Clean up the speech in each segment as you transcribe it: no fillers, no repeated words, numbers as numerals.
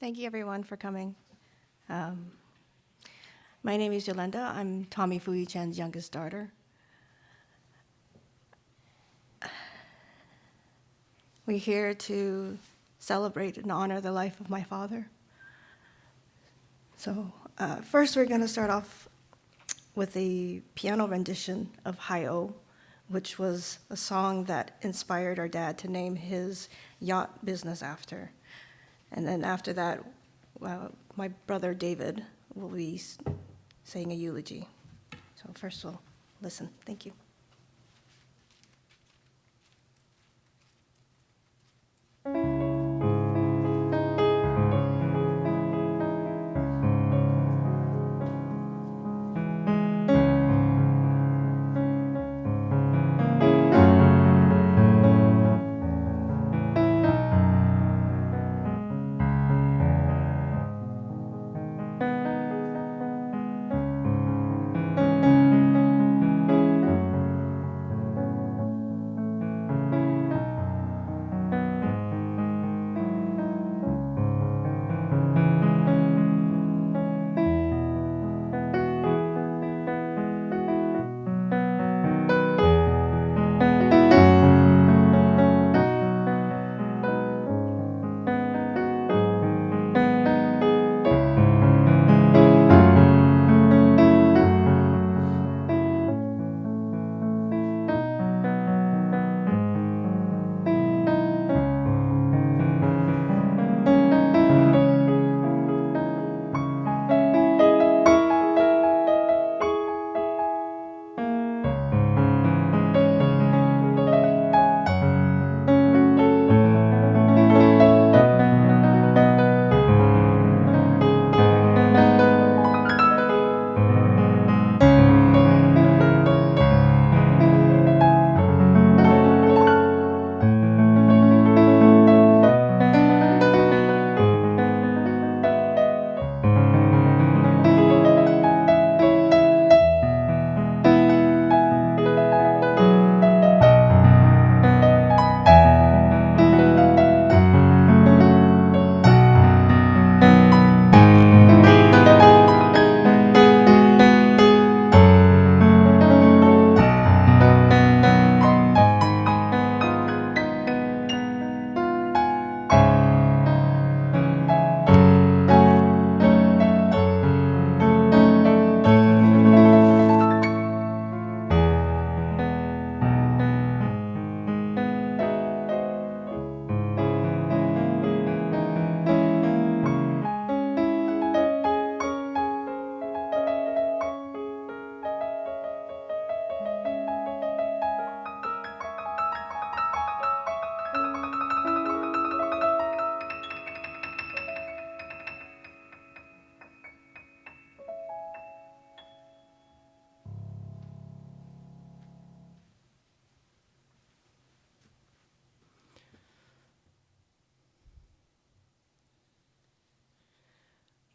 Thank you, everyone, for coming. Um, my name is Yolanda. I'm Tommie Chen's youngest daughter. We're here to celebrate and honor the life of my father. So first, we're going to start off with a piano rendition of Hi-O, which was a song that inspired our dad to name his yacht business after. And then after that, my brother David will be saying a eulogy. So first we'll listen. Thank you.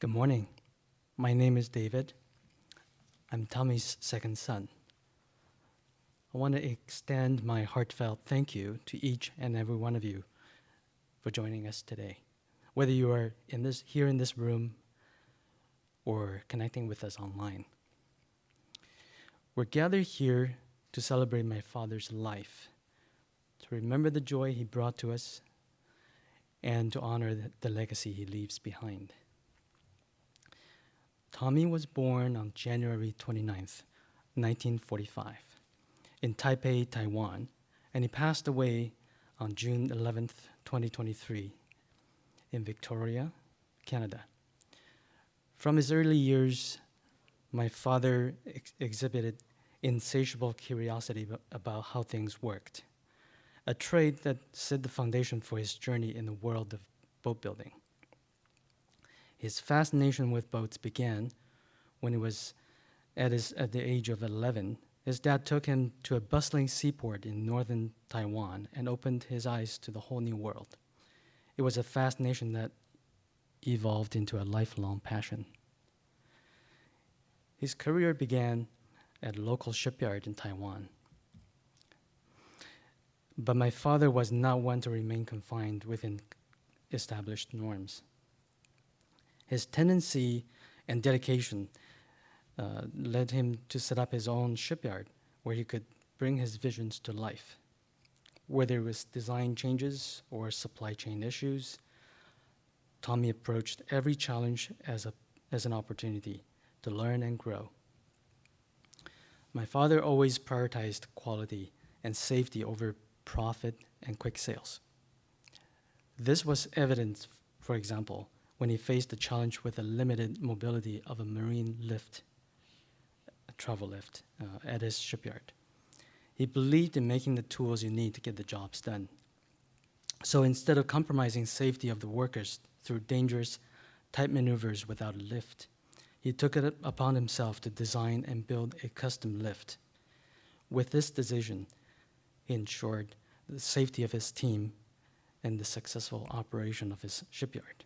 Good morning. My name is David. I'm Tommie's second son. I want to extend my heartfelt thank you to each and every one of you for joining us today, whether you are here in this room or connecting with us online. We're gathered here to celebrate my father's life, to remember the joy he brought to us, and to honor the legacy he leaves behind. Tommie was born on January 29th, 1945, in Taipei, Taiwan, and he passed away on June 11th, 2023, in Victoria, Canada. From his early years, my father exhibited insatiable curiosity about how things worked, a trait that set the foundation for his journey in the world of boat building. His fascination with boats began when he was at the age of 11. His dad took him to a bustling seaport in northern Taiwan and opened his eyes to the whole new world. It was a fascination that evolved into a lifelong passion. His career began at a local shipyard in Taiwan. But my father was not one to remain confined within established norms. His tendency and dedication led him to set up his own shipyard where he could bring his visions to life. Whether it was design changes or supply chain issues, Tommie approached every challenge as an opportunity to learn and grow. My father always prioritized quality and safety over profit and quick sales. This was evident, for example, when he faced the challenge with the limited mobility of a marine lift, a travel lift, at his shipyard. He believed in making the tools you need to get the jobs done. So instead of compromising safety of the workers through dangerous, tight maneuvers without a lift, he took it upon himself to design and build a custom lift. With this decision, he ensured the safety of his team and the successful operation of his shipyard.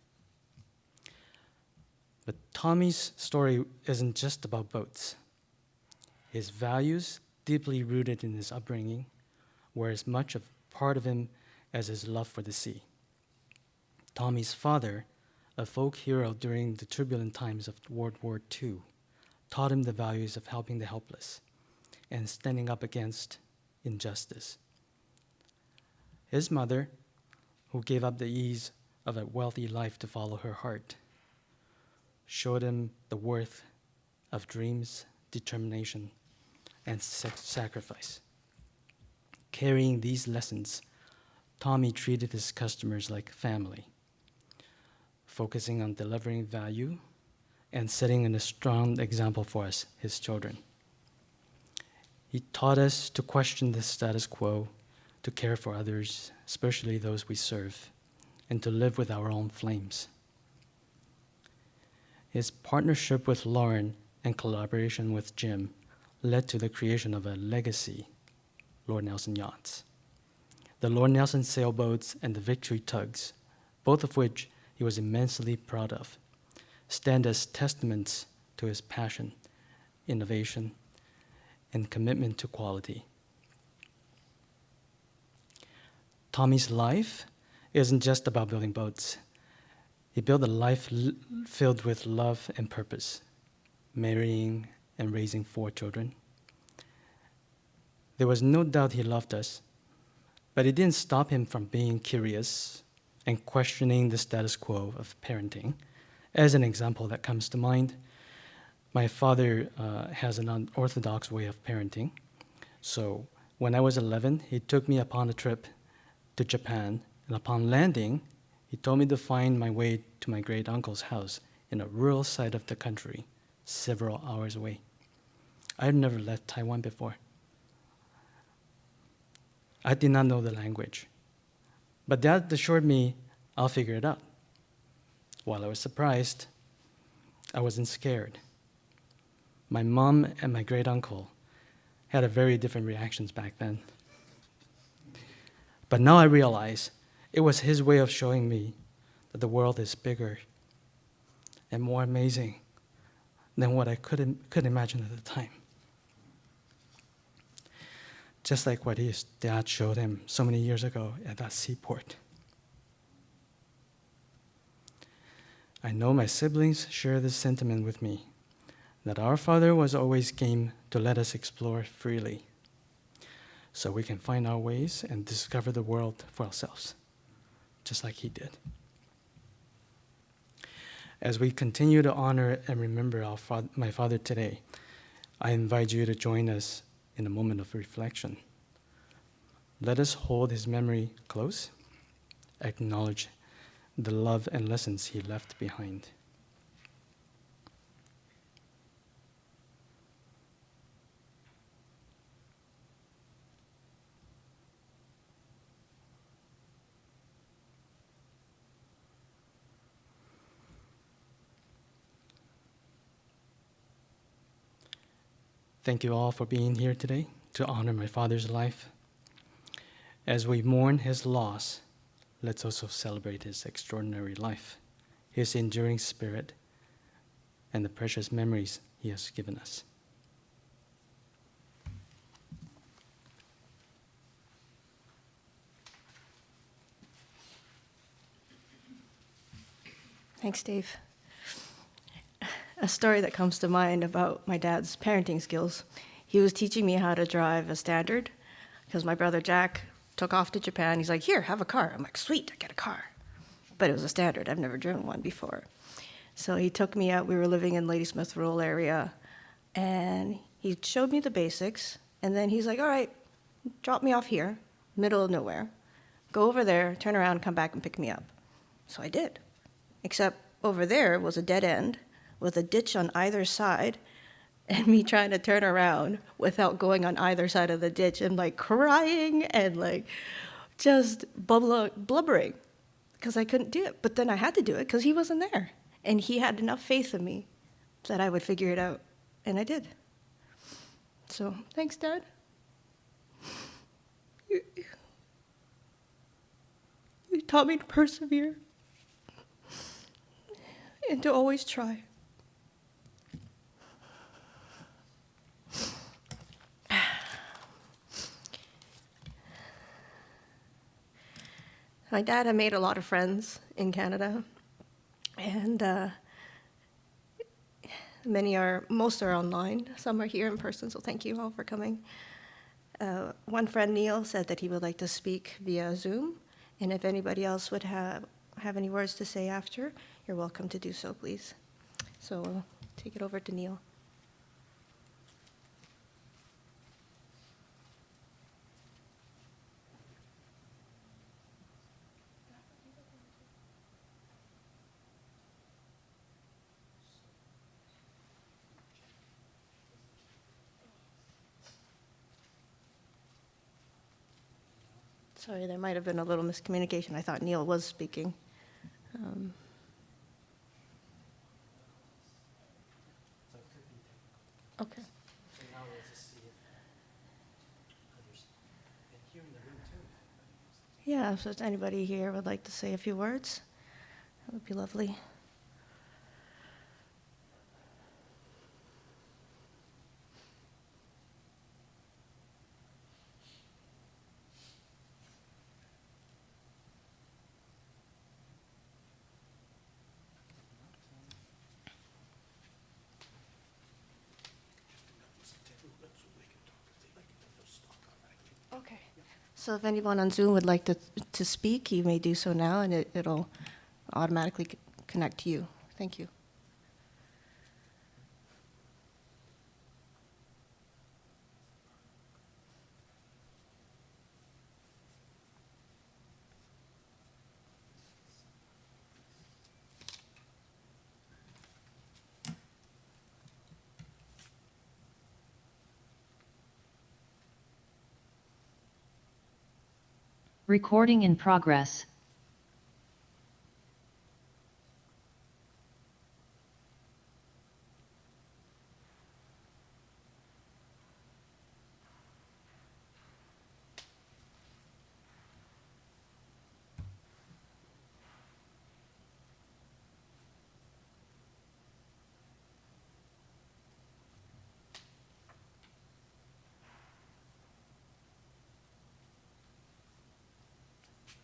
But Tommie's story isn't just about boats. His values, deeply rooted in his upbringing, were as much a part of him as his love for the sea. Tommie's father, a folk hero during the turbulent times of World War II, taught him the values of helping the helpless and standing up against injustice. His mother, who gave up the ease of a wealthy life to follow her heart, showed him the worth of dreams, determination, and sacrifice. Carrying these lessons, Tommie treated his customers like family, focusing on delivering value and setting a strong example for us, his children. He taught us to question the status quo, to care for others, especially those we serve, and to live with our own flames. His partnership with Lauren and collaboration with Jim led to the creation of a legacy, Lord Nelson Yachts. The Lord Nelson sailboats and the Victory tugs, both of which he was immensely proud of, stand as testaments to his passion, innovation, and commitment to quality. Tommie's life isn't just about building boats. He built a life filled with love and purpose, marrying and raising 4 children. There was no doubt he loved us, but it didn't stop him from being curious and questioning the status quo of parenting. As an example that comes to mind, my father has an unorthodox way of parenting. So when I was 11, he took me upon a trip to Japan, and upon landing, he told me to find my way to my great uncle's house in a rural side of the country, several hours away. I had never left Taiwan before. I did not know the language, but Dad assured me I'll figure it out. While I was surprised, I wasn't scared. My mom and my great uncle had a very different reactions back then. But now I realize it was his way of showing me that the world is bigger and more amazing than what I could imagine at the time. Just like what his dad showed him so many years ago at that seaport. I know my siblings share this sentiment with me, that our father was always game to let us explore freely, so we can find our ways and discover the world for ourselves, just like he did. As we continue to honor and remember my father today, I invite you to join us in a moment of reflection. Let us hold his memory close, acknowledge the love and lessons he left behind. Thank you all for being here today to honor my father's life. As we mourn his loss, let's also celebrate his extraordinary life, his enduring spirit, and the precious memories he has given us. Thanks, Dave. a story that comes to mind about my dad's parenting skills. He was teaching me how to drive a Standard because my brother Jack took off to Japan. He's like, here, have a car. I'm like, sweet, I get a car. But it was a Standard. I've never driven one before. So he took me out. We were living in Ladysmith rural area, and he showed me the basics. And then he's like, all right, drop me off here, middle of nowhere. Go over there, turn around, come back and pick me up. So I did. Except over there was a dead end with a ditch on either side, and me trying to turn around without going on either side of the ditch and like crying and like just blubbering because I couldn't do it. But then I had to do it because he wasn't there. And he had enough faith in me that I would figure it out. And I did. So thanks, Dad. You taught me to persevere and to always try. My dad had made a lot of friends in Canada, and most are online. Some are here in person, so thank you all for coming. One friend, Neil, said that he would like to speak via Zoom, and if anybody else would have any words to say after, you're welcome to do so, please. So I'll take it over to Neil. Sorry, there might have been a little miscommunication. I thought Neil was speaking. Okay. So now we'll just see if others can hear in the room too. Yeah, so if anybody here would like to say a few words, that would be lovely. Okay. So if anyone on Zoom would like to speak, you may do so now, and it'll automatically connect to you. Thank you. Recording in progress.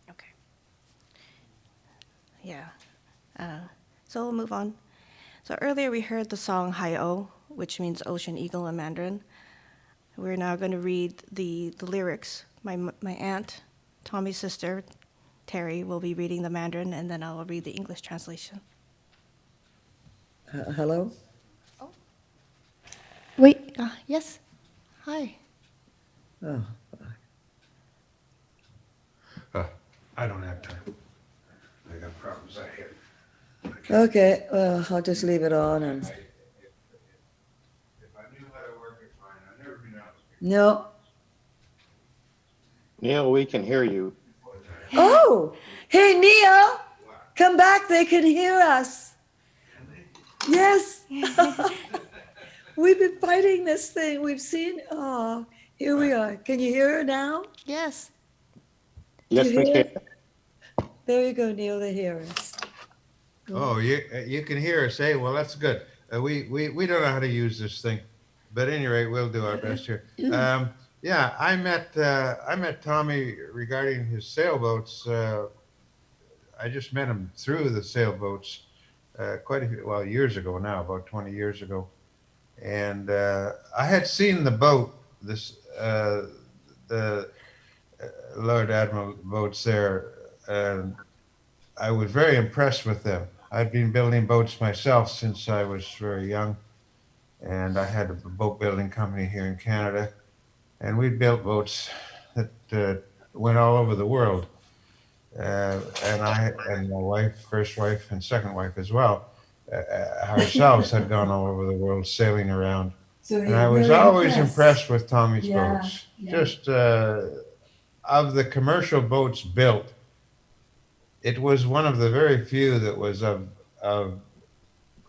Okay. Yeah. So we'll move on. So earlier we heard the song Hai-O, which means ocean eagle in Mandarin. We're now going to read the lyrics. My aunt, Tommie's sister, Terry, will be reading the Mandarin, and then I'll read the English translation. Hello? Oh. Wait, yes. Hi. Oh, I don't have time. I got problems out here. okay. Well, I'll just leave it on and. If I knew how to work it fine, I've never been out. No. Neil, we can hear you. Oh, hey, Neil, come back. They can hear us. Yes. We've been fighting this thing. We've seen. Oh, here we are. Can you hear her now? Yes. Yes, You we hear? can. There you go, Neil. They hear us. Oh, you can hear us, eh? Well, that's good. We don't know how to use this thing, but at any rate, we'll do our best here. Yeah, I met Tommie regarding his sailboats. I just met him through the sailboats. quite a few, well, years ago now, about 20 years ago. And I had seen the boat, the Lord Admiral boats there, and I was very impressed with them. I'd been building boats myself since I was very young, and I had a boat building company here in Canada, and we built boats that went all over the world. And I and my wife, first wife and second wife as well, ourselves had gone all over the world sailing around. So And I you're was very always impressed with Tommie's Yeah, boats. yeah. Just of the commercial boats built, it was one of the very few that was of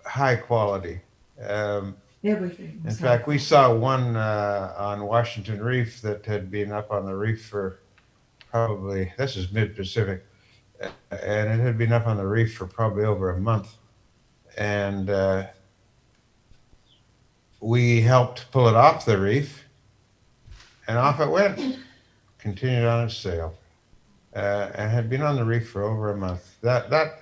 high quality. Um, Everything. in fact, we saw one on Washington Reef that had been up on the reef for probably, this is mid-Pacific, and it had been up on the reef for probably over a month. And we helped pull it off the reef, and off it went, continued on its sail, and had been on the reef for over a month. The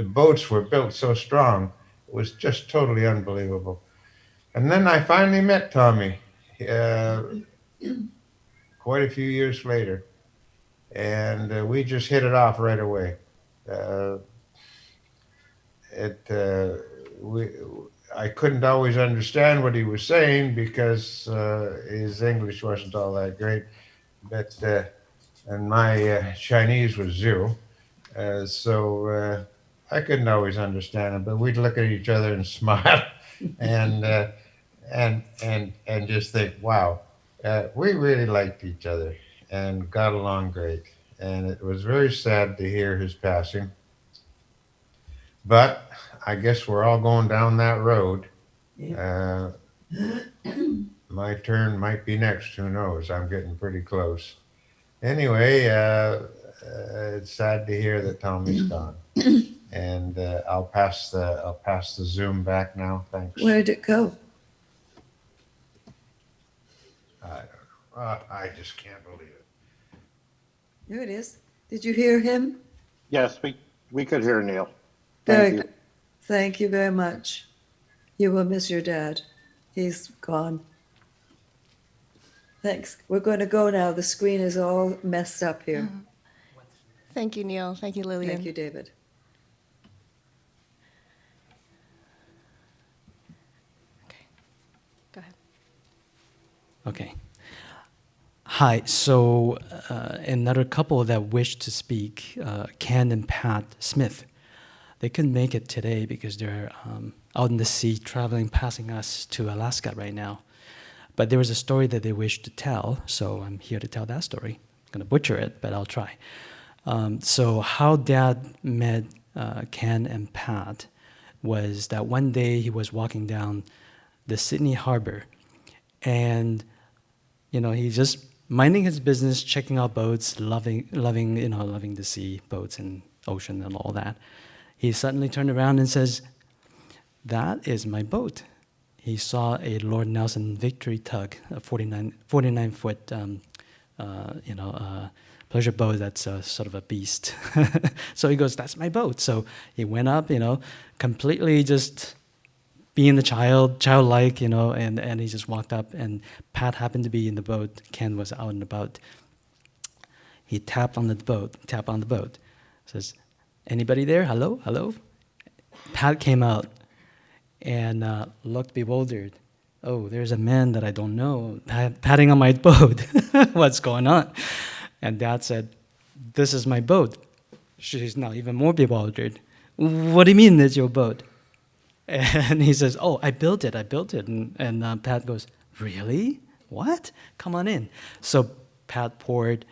boats were built so strong, it was just totally unbelievable. And then I finally met Tommie quite a few years later, and we just hit it off right away. Uh, it we I couldn't always understand what he was saying because his English wasn't all that great, but and my Chinese was zero, so I couldn't always understand him. But we'd look at each other and smile, and and just think, wow, we really liked each other and got along great. And it was very sad to hear his passing. But I guess we're all going down that road. Uh, my turn might be next. Who knows? I'm getting pretty close. Anyway, it's sad to hear that Tommie's gone. And I'll pass the Zoom back now. Thanks. Where did it go? I don't know. I just can't believe it. Here it is. Did you hear him? Yes, we could hear Neil. Very Thank you. good. Thank you very much. You will miss your dad. He's gone. Thanks. We're going to go now. The screen is all messed up here. Thank you, Neil. Thank you, Lillian. Thank you, David. Okay. Go ahead. Okay. Hi. So another couple that wished to speak, Ken and Pat Smith, they couldn't make it today because they're out in the sea traveling, passing us to Alaska right now. But there was a story that they wished to tell, so I'm here to tell that story. I'm going to butcher it, but I'll try. So how Dad met Ken and Pat was that one day he was walking down the Sydney Harbor, and he's just minding his business, checking out boats, loving the sea, boats and ocean and all that. He suddenly turned around and says, "That is my boat." He saw a Lord Nelson Victory tug, a 49-foot, pleasure boat that's sort of a beast. So he goes, "That's my boat." So he went up, completely just being the childlike, and he just walked up, and Pat happened to be in the boat. Ken was out and about. He tapped on the boat, says, "Anybody there? Hello, hello?" Pat came out and looked bewildered. "Oh, there's a man that I don't know patting on my boat. What's going on?" And Dad said, "This is my boat." She's now even more bewildered. "What do you mean it's your boat?" And he says, "Oh, I built it. And Pat goes, "Really? What? Come on in." So Pat poured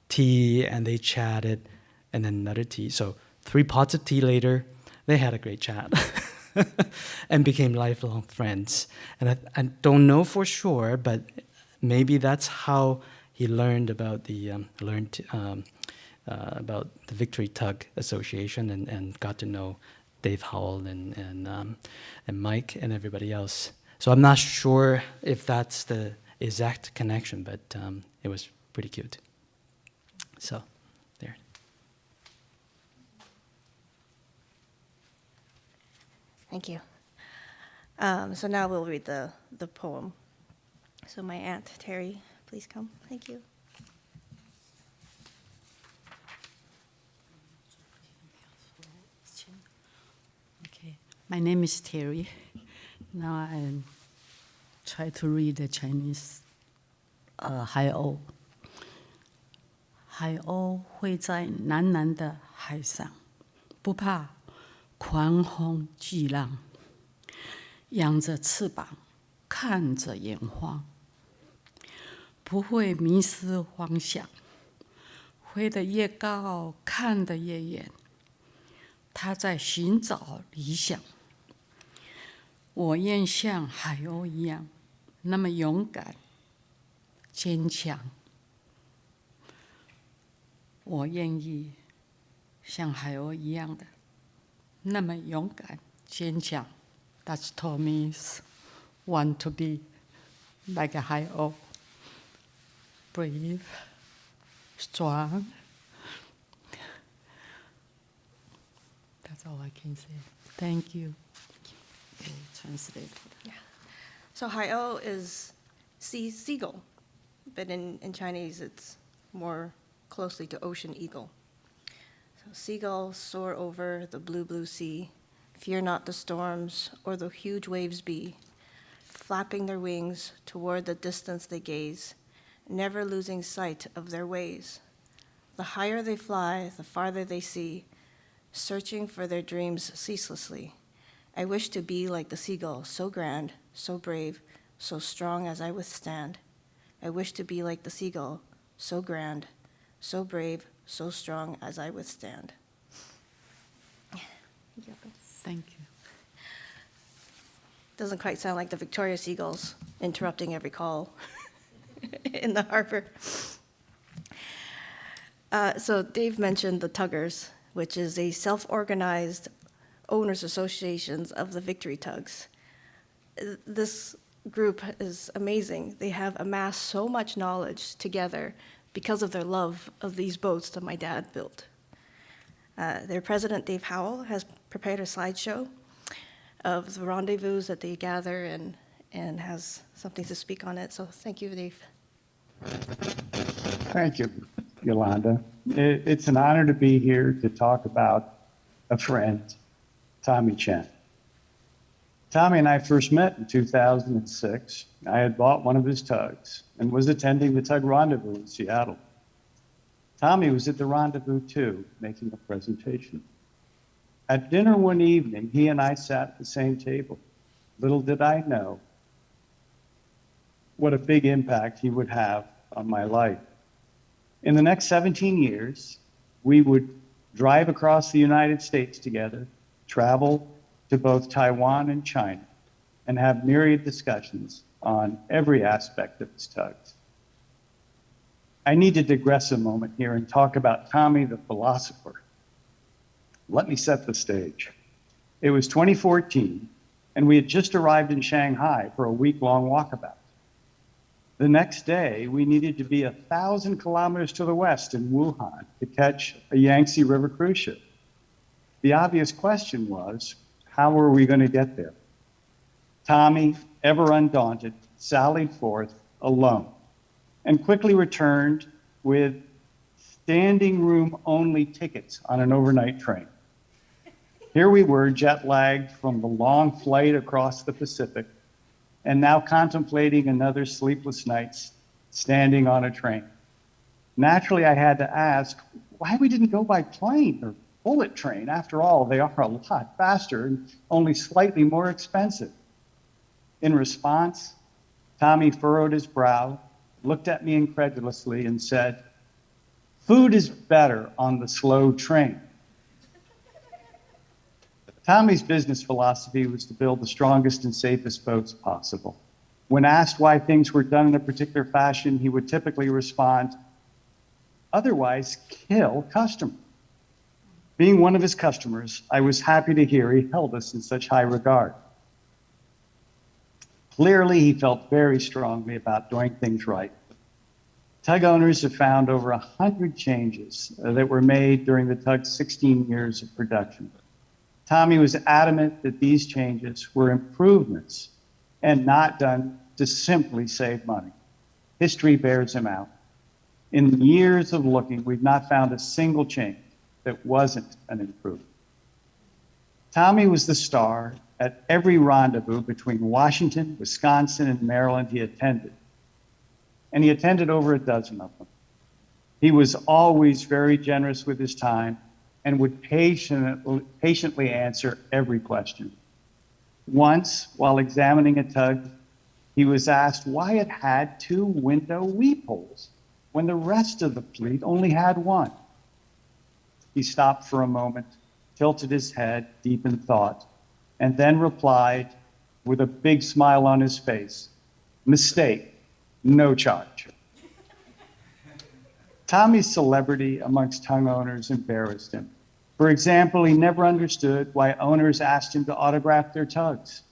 tea, and they chatted, and then another tea. So 3 pots of tea later, they had a great chat and became lifelong friends. And I don't know for sure, but maybe that's how he learned about the about the Victory Tug Association and got to know Dave Howell and Mike and everybody else. So I'm not sure if that's the exact connection, but it was pretty cute. So, there. Thank you. So now we'll read the poem. So my aunt, Terry, please come. Thank you. Okay, my name is Terry. Now I try to read the Chinese 海鸥。海鸥会在蓝蓝的海上，不怕狂风巨浪，仰着翅膀，看着远方，不会迷失方向，飞得越高，看得越远。他在寻找理想。我愿像海鸥一样，那么勇敢、坚强。我愿意像海鸥一样的，那么勇敢、坚强。That's Tommie's want to be like a 海鸥, brave, strong. That's all I can say. Thank you. Okay, translate. Yeah. So Hai-O is seagull, but in Chinese it's more closely to ocean eagle. So seagulls soar over the blue, blue sea. Fear not the storms or the huge waves be. Flapping their wings toward the distance they gaze, never losing sight of their ways. The higher they fly, the farther they see, searching for their dreams ceaselessly. I wish to be like the seagull, so grand, so brave, so strong as I withstand. I wish to be like the seagull, so grand, so brave, so strong as I withstand. Thank you. Doesn't quite sound like the Victoria Seagulls interrupting every call in the harbor. So Dave mentioned the Tuggers, which is a self-organized owners associations of the Victory Tugs. This group is amazing. They have amassed so much knowledge together because of their love of these boats that my dad built. Their president, Dave Howell, has prepared a slideshow of the rendezvous that they gather and has something to speak on it. So thank you, Dave. Thank you, Yolanda. It's an honor to be here to talk about a friend, Tommie Chen. Tommie and I first met in 2006. I had bought one of his tugs and was attending the tug rendezvous in Seattle. Tommie was at the rendezvous too, making a presentation. At dinner one evening, he and I sat at the same table. Little did I know what a big impact he would have on my life. In the next 17 years, we would drive across the United States together, travel to both Taiwan and China, and have myriad discussions on every aspect of his tugs. I need to digress a moment here and talk about Tommie the philosopher. Let me set the stage. It was 2014, and we had just arrived in Shanghai for a week-long walkabout. The next day, we needed to be 1,000 kilometers to the west in Wuhan to catch a Yangtze River cruise ship. The obvious question was, how were we going to get there? Tommie, ever undaunted, sallied forth alone and quickly returned with standing room only tickets on an overnight train. Here we were, jet lagged from the long flight across the Pacific, and now contemplating another sleepless night standing on a train. Naturally, I had to ask why we didn't go by plane or bullet train. After all, they are a lot faster and only slightly more expensive. In response, Tommie furrowed his brow, looked at me incredulously, and said, "Food is better on the slow train." Tommie's business philosophy was to build the strongest and safest boats possible. When asked why things were done in a particular fashion, he would typically respond, "Otherwise, kill customer." Being one of his customers, I was happy to hear he held us in such high regard. Clearly, he felt very strongly about doing things right. Tug owners have found over 100 changes that were made during the tug's 16 years of production. Tommie was adamant that these changes were improvements and not done to simply save money. History bears him out. In years of looking, we've not found a single change that wasn't an improvement. Tommie was the star at every rendezvous between Washington, Wisconsin, and Maryland he attended. And he attended over a dozen of them. He was always very generous with his time and would patiently answer every question. Once, while examining a tug, he was asked why it had 2 window weep holes when the rest of the fleet only had 1. He stopped for a moment, tilted his head deep in thought, and then replied with a big smile on his face, "Mistake, no charge." Tommie's celebrity amongst tongue owners embarrassed him. For example, he never understood why owners asked him to autograph their tugs.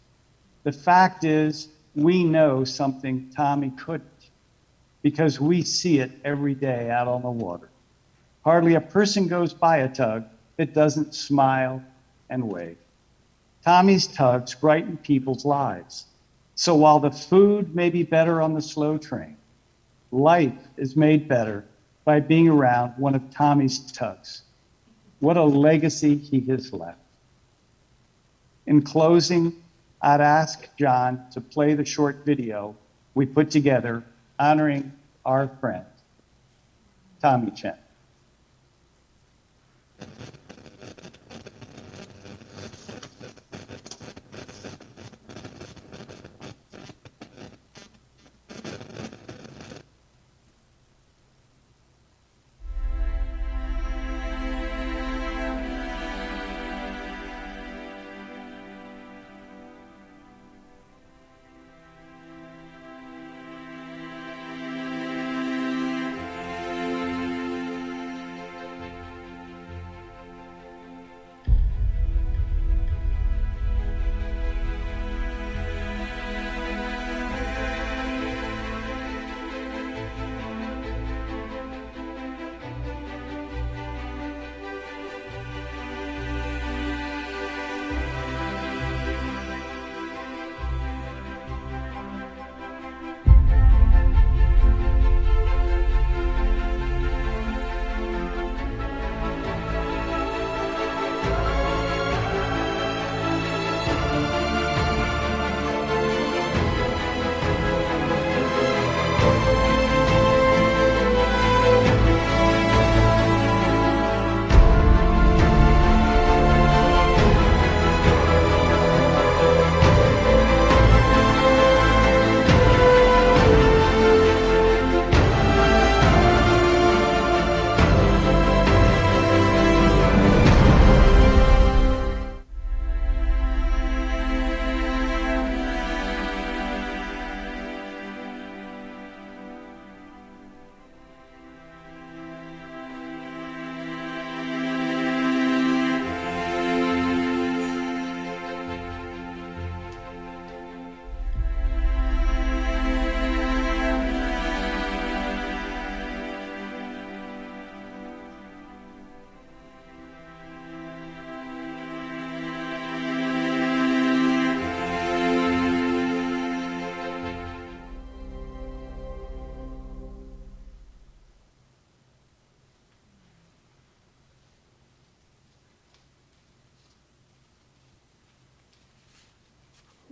The fact is, we know something Tommie couldn't, because we see it every day out on the water. Hardly a person goes by a tug that doesn't smile and wave. Tommie's tugs brighten people's lives. So while the food may be better on the slow train, life is made better by being around one of Tommie's tugs. What a legacy he has left. In closing, I'd ask John to play the short video we put together honoring our friend, Tommie Chen.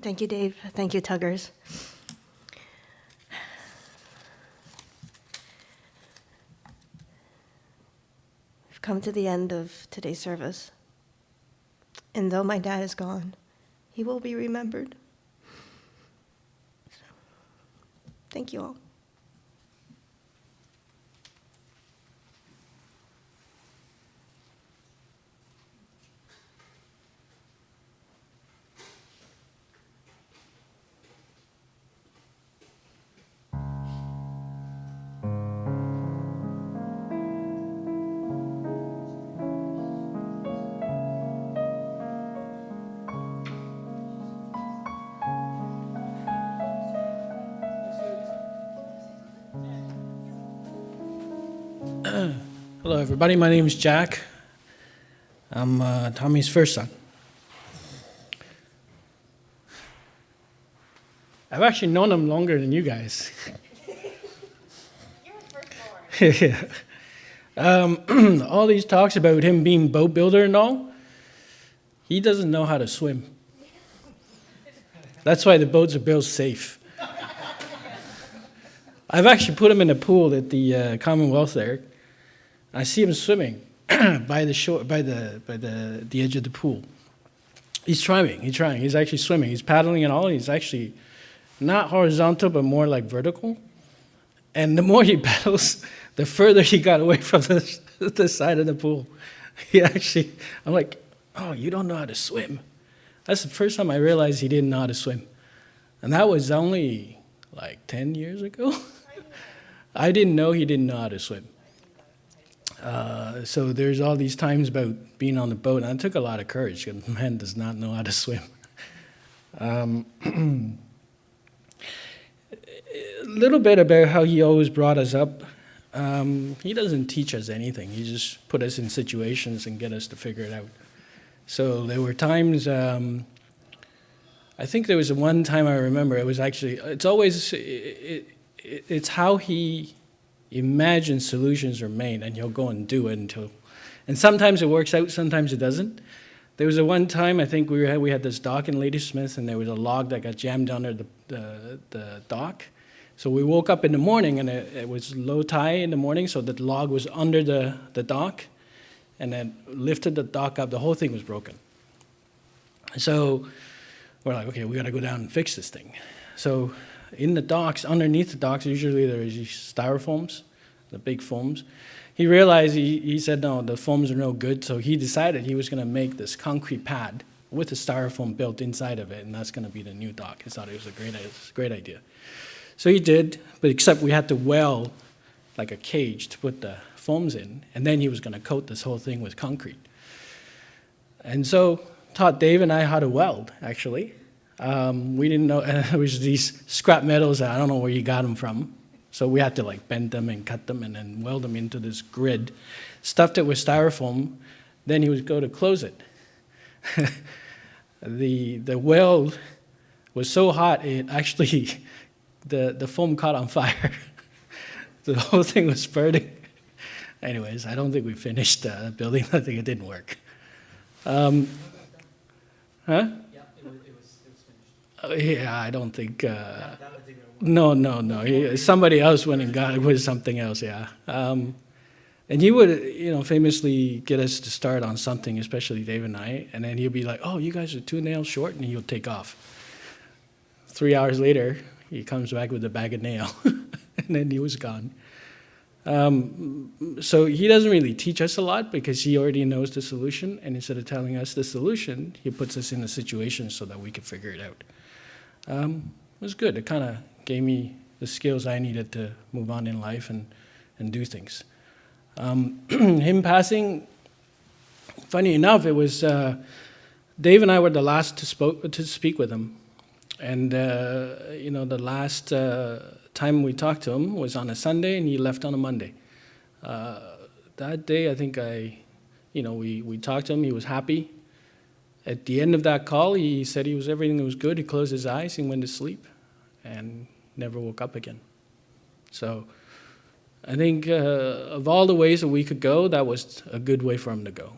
Thank you, Dave. Thank you, Tuggers. We've come to the end of today's service. And though my dad is gone, he will be remembered. Thank you all. Hello, everybody. My name is Jack. I'm Tommie's first son. I've actually known him longer than you guys. Yeah. All these talks about him being boat builder and all, he doesn't know how to swim. That's why the boats are built safe. I've actually put him in a pool at the Commonwealth there. I see him swimming by the shore, by the edge of the pool. He's trying. He's actually swimming. He's paddling and all. He's actually not horizontal, but more like vertical. And the more he paddles, the further he got away from the side of the pool. I'm like, oh, you don't know how to swim. That's the first time I realized he didn't know how to swim. And that was only like 10 years ago. I didn't know he didn't know how to swim. So there's all these times about being on the boat, and it took a lot of courage, because the man does not know how to swim. A little bit about how he always brought us up. He doesn't teach us anything. He just put us in situations and get us to figure it out. So there were times, I think there was one time I remember, it's how he imagines solutions are made, and he'll go and do it and sometimes it works out, sometimes it doesn't. There was one time, I think we had this dock in Ladysmith, and there was a log that got jammed under the dock. So we woke up in the morning, and it was low tide in the morning, so the log was under the dock, and then lifted the dock up. The whole thing was broken. So we're like, okay, we got to go down and fix this thing. So in the docks, underneath the docks, usually there is these styrofoams, the big foams. He realized, he said, no, the foams are no good, so he decided he was going to make this concrete pad with the styrofoam built inside of it, and that's going to be the new dock. He thought it was a great idea. So he did, but except we had to weld like a cage to put the foams in, and then he was going to coat this whole thing with concrete. And so taught Dave and I how to weld, actually. We didn't know, there was these scrap metals that I don't know where you got them from. So we had to like bend them and cut them and then weld them into this grid, stuffed it with styrofoam. Then he would go to close it. The weld was so hot, it actually, the foam caught on fire. The whole thing was burning. Anyways, I don't think we finished building. I think it didn't work. Huh? Yeah, it was finished. Yeah, I don't think. No. Somebody else went and got it with something else. Yeah, and he would, famously get us to start on something, especially Dave and I, and then he'd be like, "Oh, you guys are 2 nails short," and he'll take off. 3 hours later, he comes back with a bag of nail, and then he was gone. So he doesn't really teach us a lot because he already knows the solution, and instead of telling us the solution, he puts us in a situation so that we can figure it out. It was good. It kind of gave me the skills I needed to move on in life and do things. Him passing, funny enough, it was Dave and I were the last to speak with him. And, the last time we talked to him was on a Sunday, and he left on a Monday. That day, I think we talked to him. He was happy. At the end of that call, he said everything was good. He closed his eyes and went to sleep and never woke up again. So I think of all the ways that we could go, that was a good way for him to go.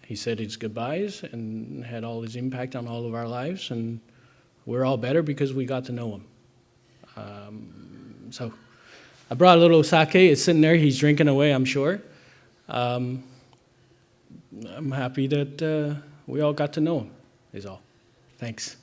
He said his goodbyes and had all his impact on all of our lives, and we're all better because we got to know him. So I brought a little sake. It's sitting there. He's drinking away, I'm sure. I'm happy that we all got to know him, is all. Thanks.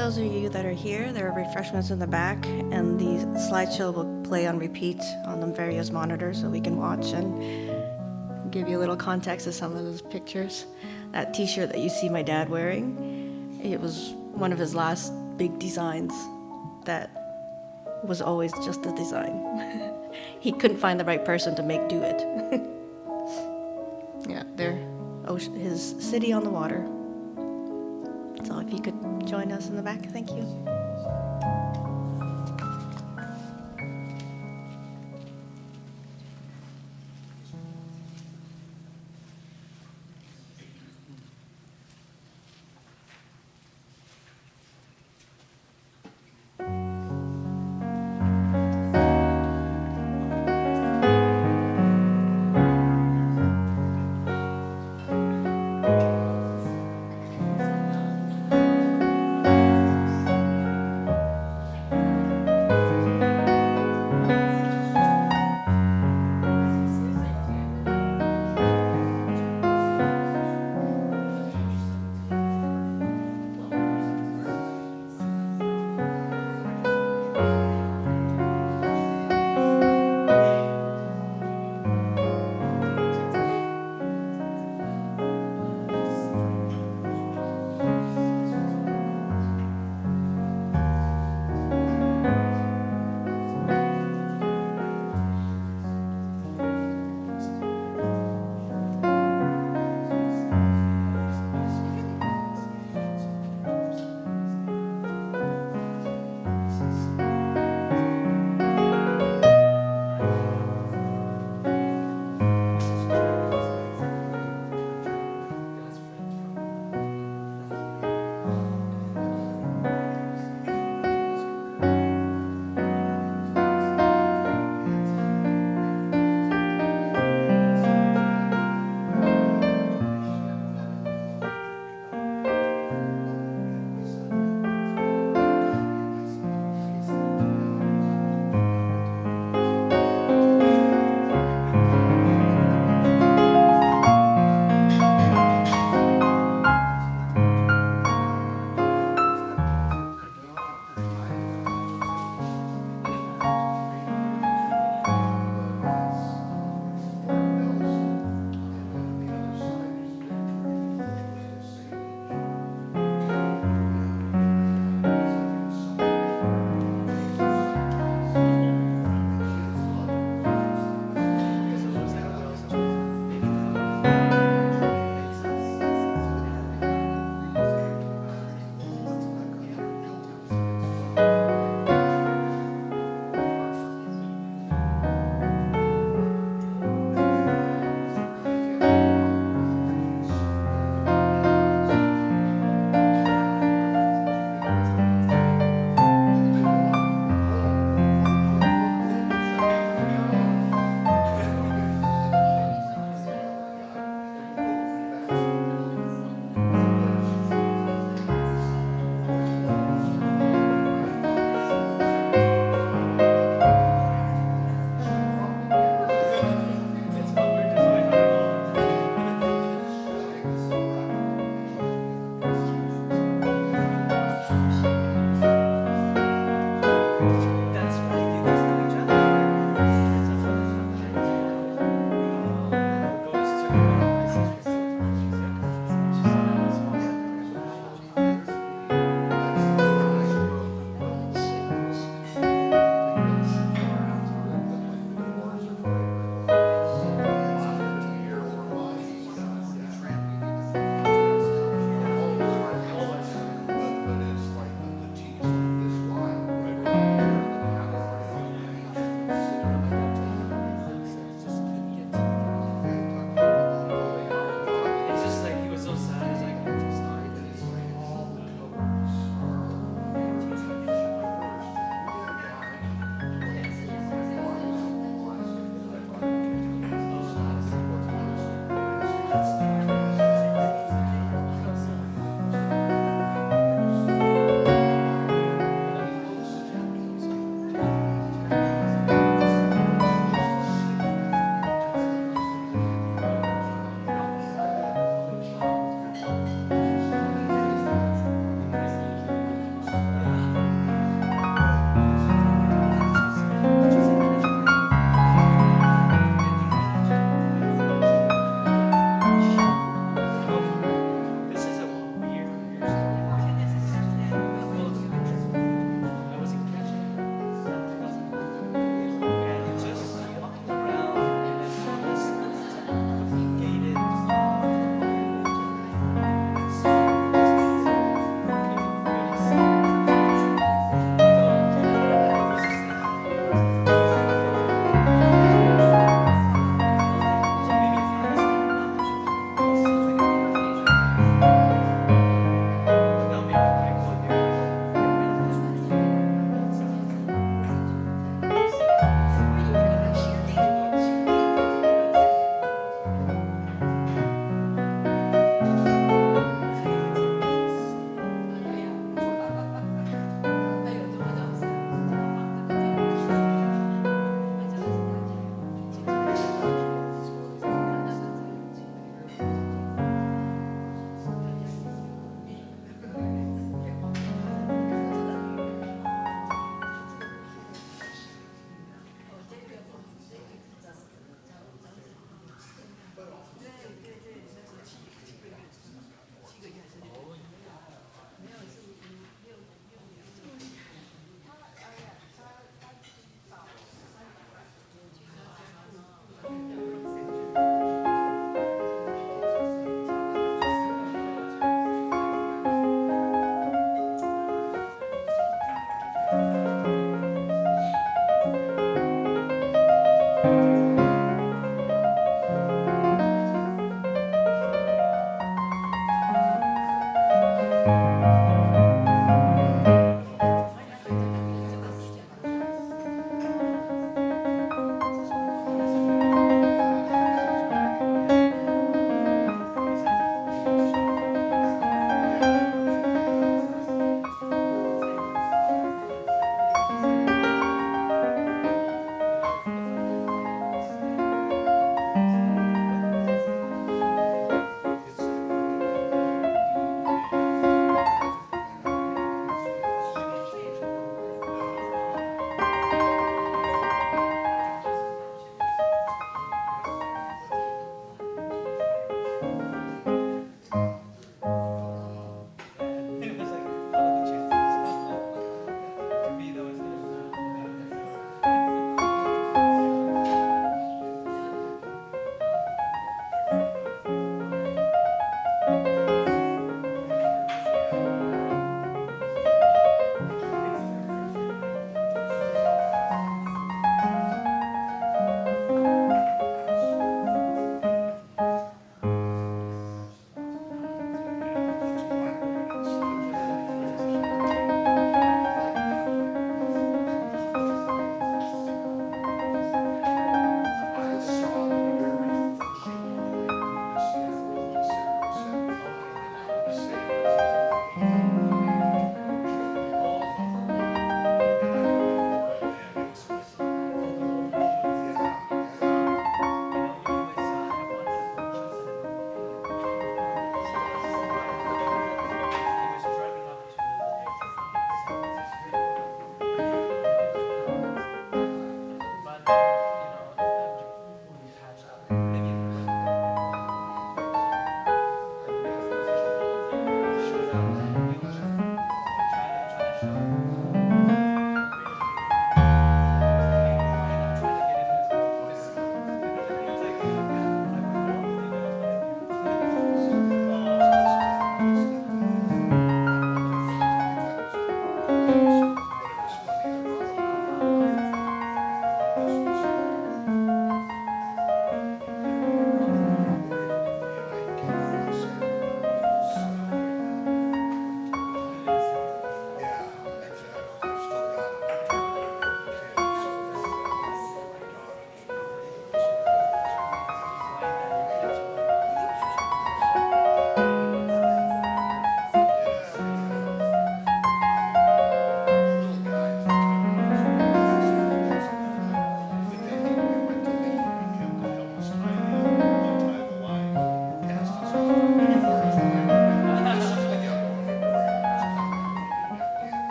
those of you that are here, there are refreshments in the back, and the slideshow will play on repeat on the various monitors so we can watch and give you a little context of some of those pictures. That t-shirt that you see my dad wearing, it was one of his last big designs that was always just a design. He couldn't find the right person to do it. Yeah, his city on the water. So if you could join us in the back, thank you.